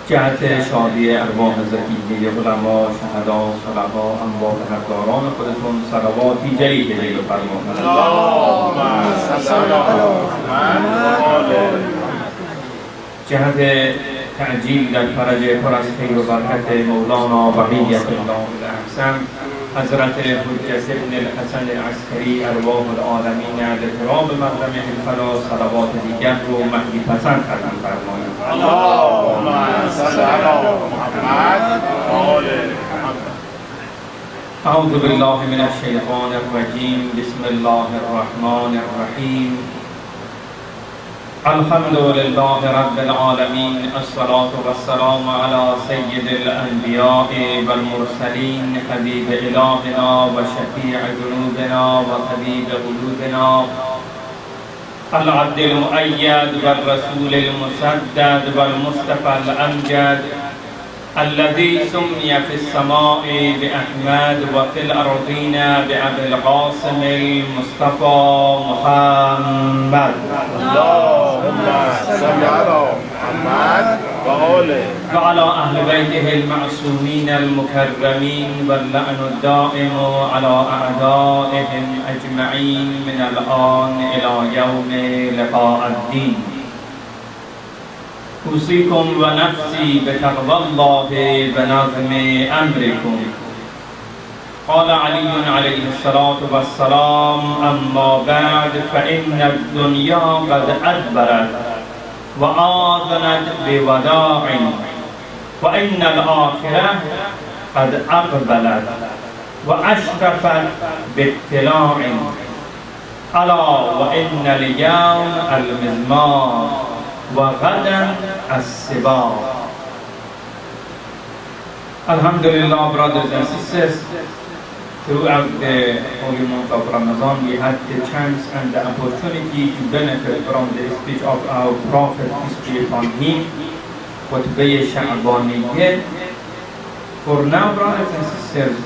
جهت شادی ارواح زکیه علما، شهدا، صلحا، انبار حقداران خودتون صلواتی جلیل جلیل فرمایید. اللهم صل علی محمد. جهت تعجیل در فرج پر از خیر و برکت مولانا بقیت الله الاحسن حضرت حجت ابن الحسن العسکری ارواح العالمین لتراب مقدمه الفلا صلوات دیگر رو مهدی پسند خدمت فرمایید. اللهم صل علی محمد و آل محمد. اعوذ بالله من الشیطان الرجیم. بسم الله الرحمن الرحیم. الحمد لله رب العالمين. الصلاة والسلام على سيد الأنبياء والمرسلين حبيب إلهنا وشفيع ذنوبنا وحبيب قلوبنا العبد المؤيد والرسول المسدد والمصطفى الأمجد الذي سمي في السماء بأحمد وفي الأرضين بأبي القاسم المصطفى محمد. اللهم صل على محمد وعلى أهل بيته المعصومين المكرمين واللعن الدائم على أعدائهم أجمعين من الآن إلى يوم لقاء الدين. أوصيكم ونفسي بتقوى الله بنظم أمركم. قال علي عليه الصلاة والسلام: أما بعد فإن الدنيا قد أدبرت وآذنت بوداع وإن الآخرة قد أقبلت وأشرفت باطلاع ألا وإن اليوم المزمار وغدا السباع. Alhamdulillah, brothers and sisters, throughout the holy month of Ramadan, we had the chance and the opportunity to benefit from the speech of our Prophet, peace be upon him, Khutbah Sha'baniyya. For now, brothers and sisters,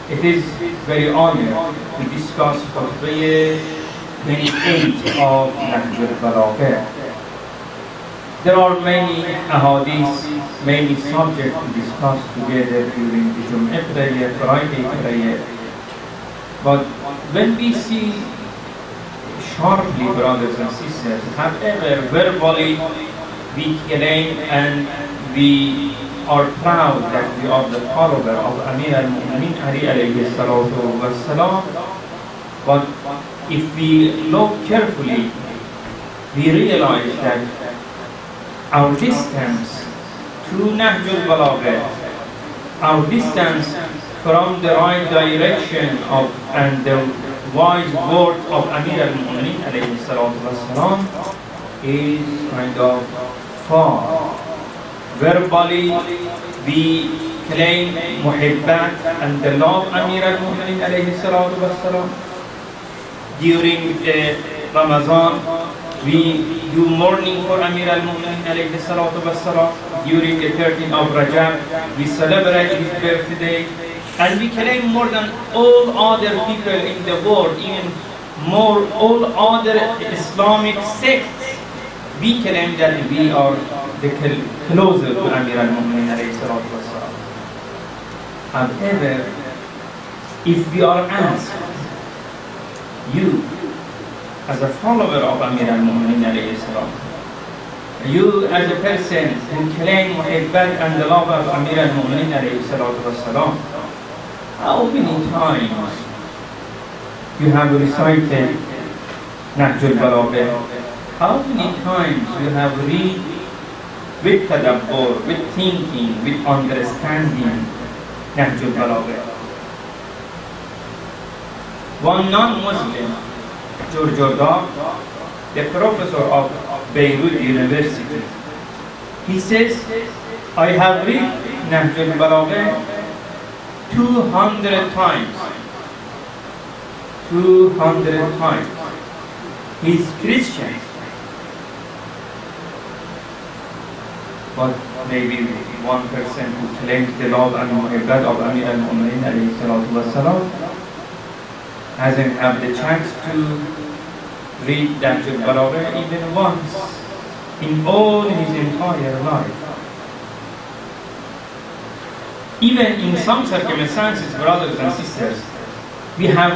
it is very honored to discuss Khutbah 28 of Nahj al-Balagha. There are many ahadith, many subjects to discuss together during the Juma prayer, Friday prayer. But when we see sharply, brothers and sisters, however verbally we claim and we are proud that we are the follower of Amir al-Mu'mineen Ali alayhi salatu wassalam, but if we look carefully, we realize that our distance to Nahj al-Balagha, our distance from the right direction of and the wise words of Amir al-Mu'mineen alayhi salatu wassalam is kind of far. Verbally, we claim muhibbat and the love Amir al-Mu'mineen alayhi salatu wassalam. During Ramadan, we do mourning for Amir al-Mu'mineen alayhi salatu wassalam. During the 13th of Rajab, we celebrate his birthday, and we claim more than all other people in the world, even more all other Islamic sects, we claim that we are the closer to Amir al-Mu'mineen alayhi salatu wassalam. However, if we are asked, you as a follower of Amir al-Mu'mineen alayhi salam, you as a person who claim muhibbat and the love of Amir al-Mu'mineen alayhi salatu wassalam, how many times you have recited Nahj al-Balagha? How many times you have read with tadabbur, with thinking, with understanding Nahj al-Balagha? One non-Muslim, Jordan, the professor of Beirut University, he says, I have read Nahj al-Balagha 200 times. 200 times. He's Christian. But maybe 1% who claims the love and muhibbat of Amir al-Mu'mineen alayhi salatu wassalam hasn't had the chance to read Nahj al-Balagha even once. in all his entire life. Even in some circumstances, brothers and sisters, we have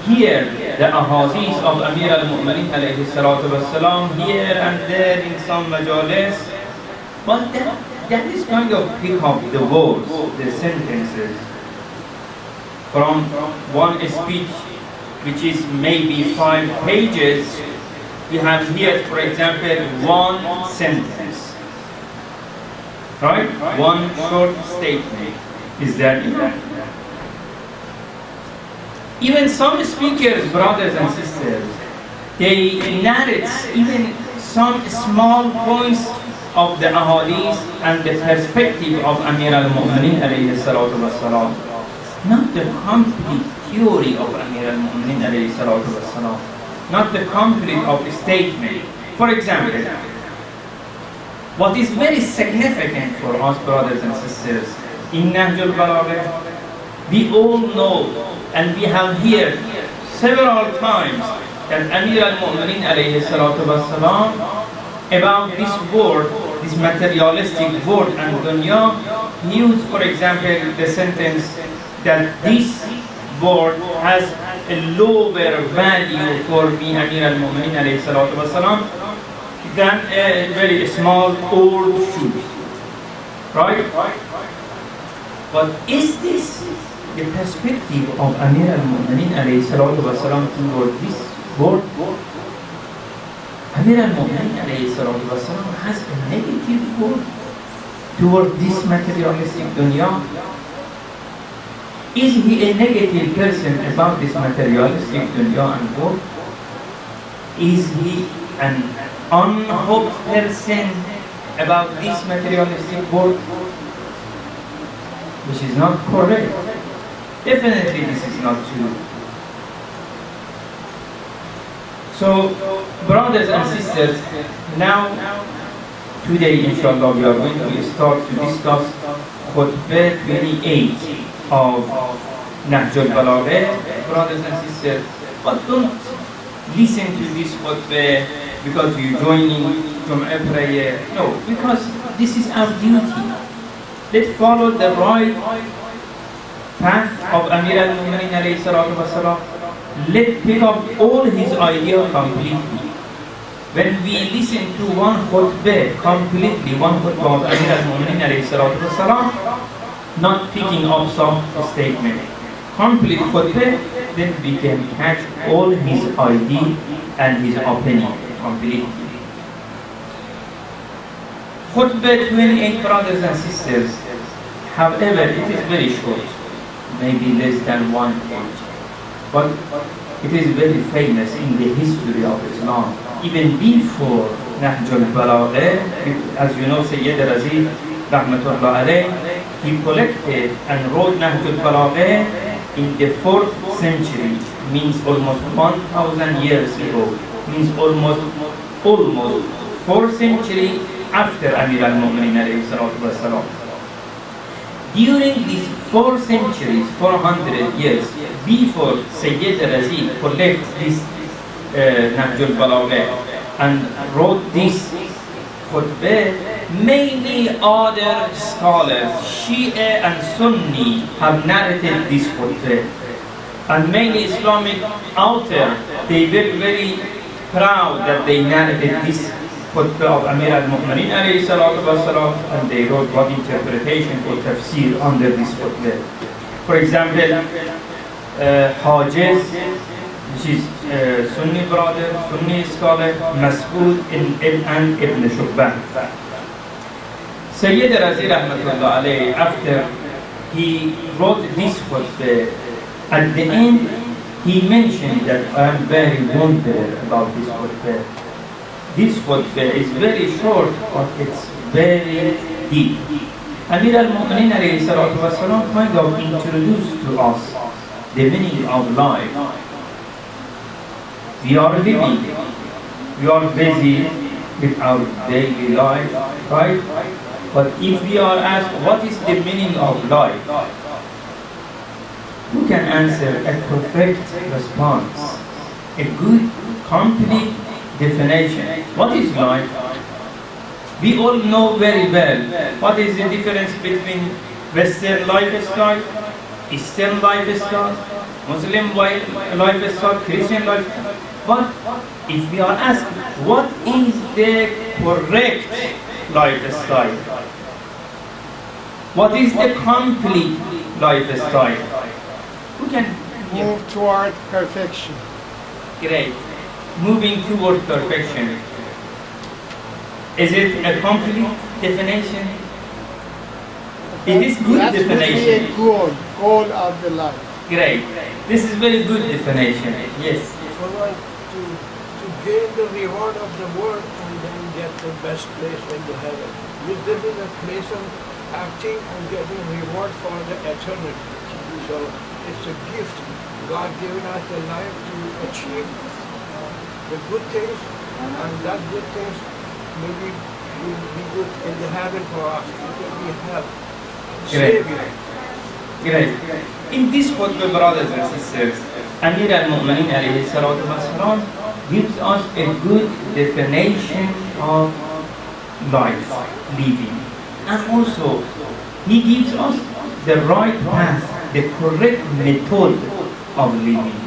here the ahadith of Amir al-Mu'mineen alayhi salatu wasalam here and there in some majalis, but that is kind of pick up the words, the sentences from one speech which is maybe 5 pages. We have here, for example, one sentence, right? One short statement. Is that enough? Even some speakers, brothers and sisters, they narrate even some small points of the ahadith and the perspective of Amir al-Mu'mineen alayhi salatu wasalam. Not the complete theory of Amir al-Mu'mineen alayhi salatu wasalam. Not the complete of the statement. For example, what is very significant for us, brothers and sisters, in Nahjul Balagha, we all know and we have heard several times that Amir al-Mu'mineen alayhi salatu wasalam about this world, this materialistic world and dunya, he used, for example, the sentence that this world has a lower value for me, Amir al-Mu'mineen alayhi salatu wasalam, than a very small old shoe. Right? But is this the perspective of Amir al-Mu'mineen alayhi salatu wasalam toward this world? Amir al-Mu'mineen alayhi salatu wasalam has a negative word toward this materialistic dunya. Is he a negative person about this materialistic dunya and world? Is he an unhoped person about this materialistic world? Which is not correct. Definitely this is not true. So, brothers and sisters, now, today inshallah we are going to start to discuss Khutbah 28 of Nahjul Balagha, brothers and sisters. But don't listen to this Khutbah because you're joining Juma prayer. No, because this is our duty. Let's follow the right path of Amir al-Mu'mineen alayhi salatu wasalam. Let's pick up all his ideas completely. When we listen to one khutbah completely, one khutbah of Amir al-Mu'mineen alayhi salatu wasalam, not picking up some statement, complete khutbah, then we can catch all his idea and his opinion completely. Khutbah 28, brothers and sisters, however, it is very short, maybe less than 1 page, but it is very famous in the history of Islam. Even before Nahjul Balagha, as you know, Sayyid Razid, rahmatullah alayh, he collected and wrote Nahjul Balagha in the 4th century, means almost 1,000 years ago, means almost 4th century after Amir al-Mu'mineen alayhi salatu wasalam. During these 4 centuries, 400 years before Sayyid Razid collected this Nahjul Balagha and wrote this khutbah, many other scholars, Shia and Sunni, have narrated this khutbah. And many Islamic authors, they were very proud that they narrated this khutbah of Amir al-Mu'mineen alayhi salatu wasalam, and they wrote what interpretation or tafsir under this khutbah. For example, Hajiz, which is Sunni brother, Sunni scholar, Mas'ud and Ibn Shubban. Sayyid Razi rahmatullah alayhi, after he wrote this khutbah, at the end he mentioned that I am very wondered about this khutbah. This khutbah is very short, but it's very deep. Amir al-Mu'mineen alayhi salatu wasalam kind of introduced to us the meaning of life. We are living, we are busy with our daily life, right? But if we are asked what is the meaning of life, who can answer a correct response, a good, complete definition? What is life? We all know very well what is the difference between Western lifestyle, Eastern lifestyle, Muslim lifestyle, Christian lifestyle. But if we are asked what is the correct lifestyle, what is the complete lifestyle, we can move toward perfection. Great. Moving toward perfection. Is it a complete definition? It is good That definition. would be a goal of the life. Great. This is very good definition. Yes. For one to gain the reward of the world and then get the best place in the heaven. This is a place of acting and getting reward for the eternity. So it's a gift. God given us the life to achieve the good things, and that good things maybe will be good in the heaven for us. It will be help. Great. Savior. Great. In this khutbah, brothers and sisters, Amir al-Mu'mineen alayhi salatu wasalam gives us a good definition of life, living. And also, he gives us the right path, the correct method of living.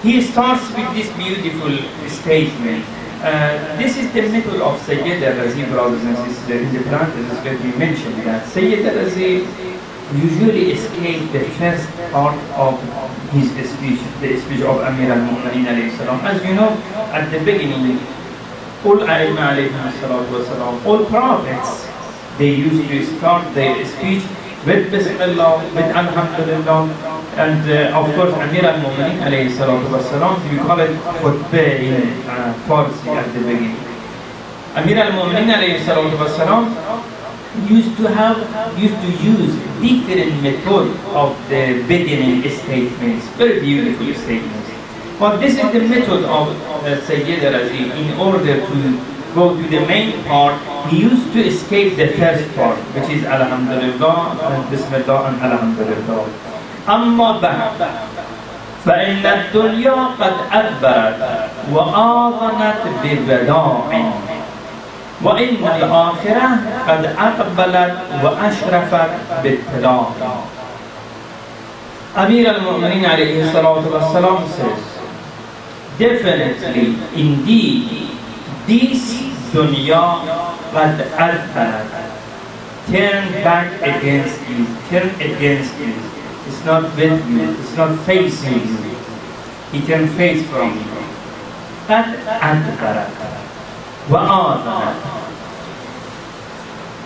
He starts with this beautiful statement. This is the method of Sayyid al-Razi, brothers and sisters. In the parenthesis, let me mention that Sayyid al-Razi usually escaped the first part of his speech, the speech of Amir al-Mu'mineen alayhi salam. As you know, at the beginning, all A'imma alayhi salatu wasalam, all prophets, they used to start their speech with Bismillah, with Alhamdulillah, and of course Amir al-Mu'mineen alayhi salatu wasalam, we call it Khutbah in Farsi at the beginning. Amir al-Mu'mineen alayhi salatu wasalam used to use different method of the beginning statements, very beautiful statements. But this is the method of Sayyid al-Razi. In order to go to the main part, he used to escape the first part, which is Alhamdulillah and Bismillah and Alhamdulillah. أما بعد فإن الدنيا قد أدبرت وآذنت ببداع وإن الآخرة قد أقبلت وأشرفت بالطلاع. Amir al-Mu'mineen alayhi salatu wasalam says, definitely, indeed, this dunya qad adbarat, turn back against you, turn against you. It's not with you, it's not facing you. It can face from you. Qad adbarat wa adhanat.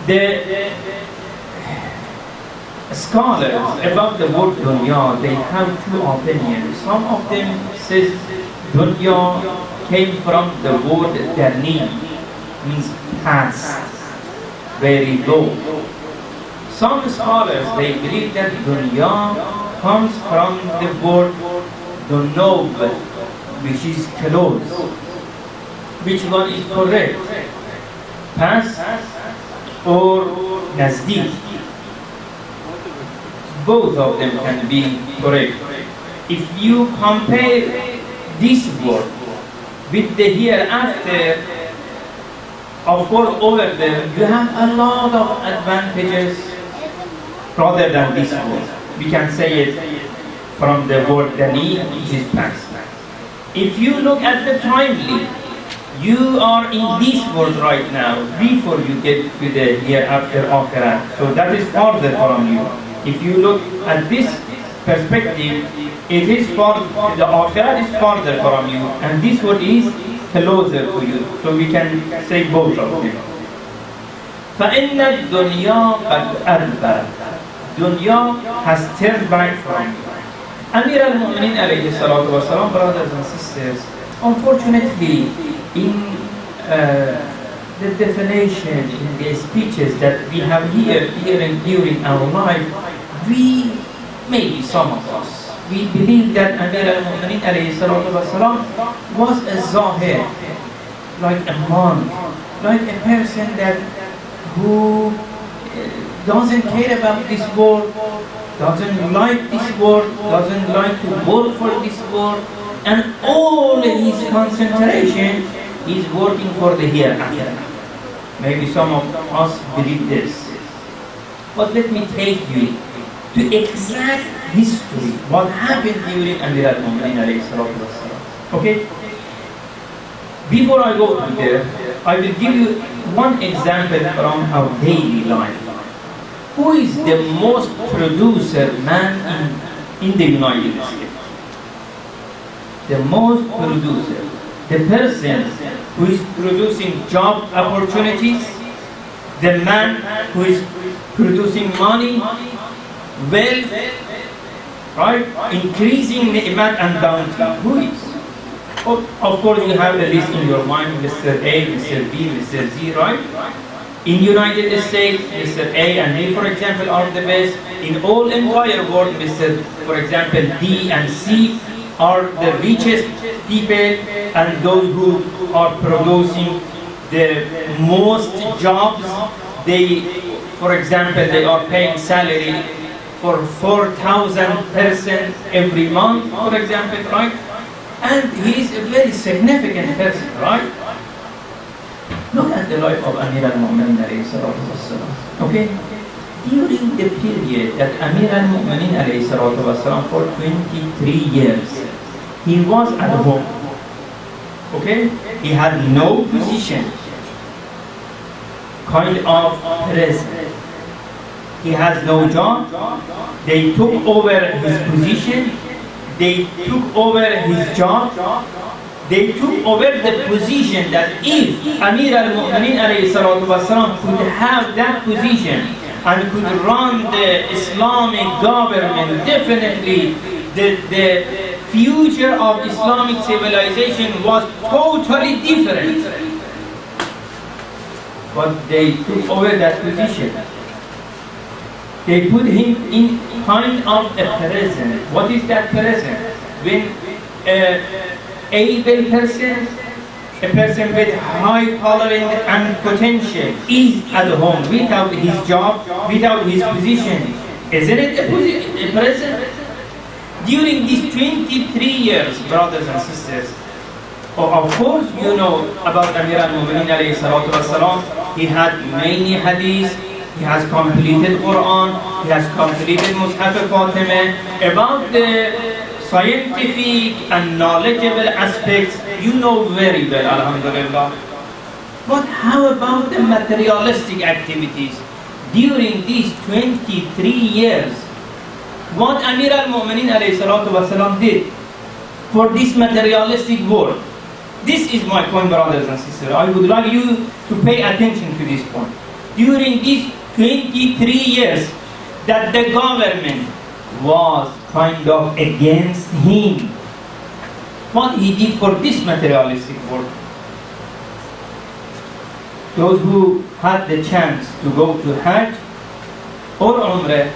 The scholars about the word dunya, they have two opinions. Some of them says dunya came from the word dani, means past, very low. Some scholars, they believe that dunya comes from the word dunub, which is close. Which one is correct? Past or nazdik? Both of them can be correct. If you compare this word with the hereafter, of course over there you have a lot of advantages rather than this word. We can say it from the word dani, which is past. If you look at the timely, you are in this world right now before you get to the hereafter akhirat. So that is farther from you. If you look at this perspective, it is for the akhirat is farther from you, and this one is closer to you. So we can say both of them. فَإِنَّ الدُّنْيَا قَدْ أَدْبَرَتْ. Dunya has turned back from you. Amir al-Mu'mineen alayhi salatu wasalam, brothers and sisters, unfortunately, in the definition, in the speeches that we have here during our life, we, maybe some of us, we believe that Amir al-Mu'mineen alayhi salatu wasalam was a zahir, like a monk, like a person that who doesn't care about this world, doesn't like this world, doesn't like to work for this world, and all his concentration is working for the hereafter. Maybe some of us believe this. But let me take you to exact history, what happened during Amir al-Mu'minin alayhi salatu wassalam. Okay? Before I go to there, I will give you one example from our daily life. Who is the most producer man in the United States? The most producer. The person who is producing job opportunities, the man who is producing money, wealth, right? Increasing ni'mat and bounty. Who is? Of course, you have a list in your mind, Mr. A, Mr. B, Mr. Z, right? In United States, Mr. A and B, for example, are the best. In all entire world, for example, D and C are the richest people and those who are producing the most jobs. For example, they are paying salary for 4,000 person every month, for example, right? And he is a very significant person, right? Look at the life of Amir al-Mu'minin alayhi salatu wassalam. Okay? During the period that Amir al-Mu'minin alayhi salatu wassalam for 23 years, he was at home. Okay? He had no position, kind of president. He has no job. They took over his position. They took over his job. They took over the position that if Amir al-Mu'minin alayhi salatu wasalam could have that position and could run the Islamic government, definitely the future of Islamic civilization was totally different. But they took over that position. They put him in kind of a present. What is that present? When an able person, a person with high tolerance and potential is at home without his job, without his position, isn't it a present? During these 23 years, brothers and sisters, of course you know about Amir al-Mu'minin alayhi salatu wassalam. He had many hadiths. He has completed Quran, he has completed Mus'haf al-Fatimah. About the scientific and knowledgeable aspects, you know very well, alhamdulillah. But how about the materialistic activities? During these 23 years, what Amir al-Mu'minin alayhi salatu wasalam did for this materialistic world? This is my point, brothers and sisters. I would like you to pay attention to this point. During these 23 years that the government was kind of against him, what he did for this materialistic world. Those who had the chance to go to Hajj or Umrah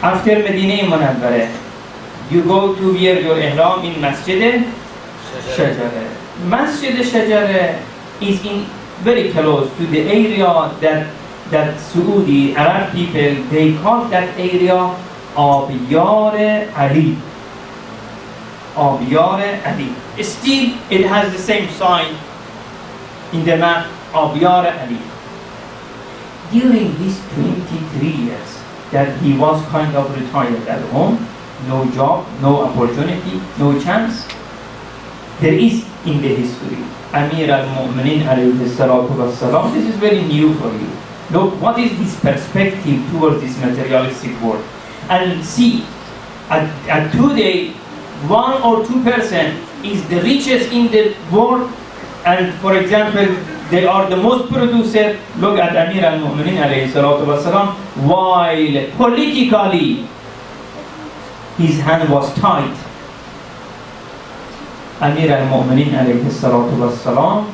after Medina Munawwarah, you go to wear your ihram in Masjid Shajara. Masjid Shajara is in very close to the area that Saudi Arab people, they call that area Abyar Ali. Abyar Ali. Still, it has the same sign in the map, Abyar Ali. During these 23 years that he was kind of retired at home, no job, no opportunity, no chance, there is in the history Amir al-Mu'minin alayhi salatu wassalam. This is very new for you. Look, what is this perspective towards this materialistic world? And see, at today, 1 or 2% is the richest in the world, and for example, they are the most producer. Look at Amir al-Mu'minin alayhi salatu wasalam, while politically his hand was tied. Amir al-Mu'minin alayhi salatu wasalam